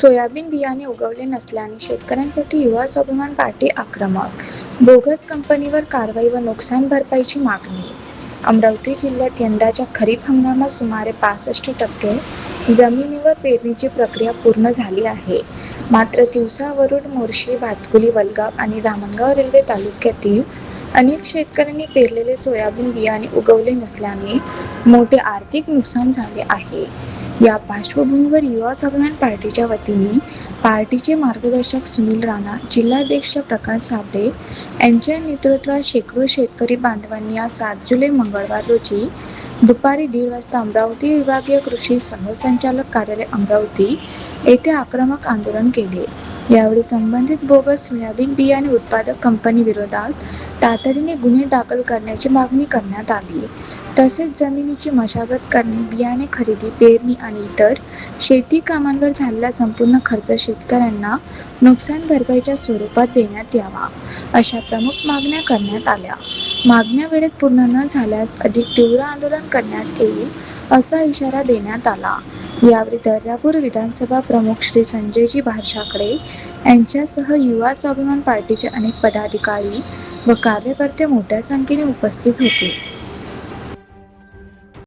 Soybean बियाणे उगवले नसल्याने शेतकऱ्यांसाठी युवा स्वाभिमान पार्टी आक्रमक. बोगस कंपनीवर कारवाई व नुकसान भरपाईची मागणी. अमरावती जिल्ह्यात यंदाच्या खरीप हंगामात सुमारे 65% जमिनीवर पेरणीची प्रक्रिया पूर्ण झाली आहे. मात्र तिवसा, वरुड, मोर्शी, भातकुली, वलगाव आणि धामणगाव रेल्वे तालुक्यातील अनेक शेतकऱ्यांनी पेरलेले सोयाबीन बियाणे उगवले नसल्याने मोठे आर्थिक नुकसान झाले आहे. या पार्श्वभूमीवर युवा स्वाभिमान पार्टीच्या वतीने पार्टीचे मार्गदर्शक सुनील राणा, जिल्हाध्यक्ष प्रकाश साबळे यांच्या नेतृत्वात शेकडो शेतकरी बांधवांनी आज 7 जुलै मंगळवार रोजी दुपारी 1:30 वाजता अमरावती विभागीय कृषी सहसंचालक कार्यालय अमरावती येथे आक्रमक आंदोलन केले. यावेळी संबंधित बोगस सोयाबीन बियाणे उत्पादक कंपनी विरोधात तातडीने गुन्हे दाखल करण्याची मागणी करण्यात आली. तसेच जमिनीची मशागत करणे, बियाणे खरेदी, पेरणी आणि इतर शेती कामांवर झालेला संपूर्ण खर्च शेतकऱ्यांना नुकसान भरपाईच्या स्वरूपात देण्यात यावा, अशा प्रमुख मागण्या करण्यात आल्या. मागण्या वेळेत पूर्ण न झाल्यास अधिक तीव्र आंदोलन करण्यात येईल, असा इशारा देण्यात आला. यावेळी दर्यापूर विधानसभा प्रमुख श्री संजयजी भारशाकडे यांच्यासह युवा स्वाभिमान पार्टीचे अनेक पदाधिकारी व कार्यकर्ते मोठ्या संख्येने उपस्थित होते.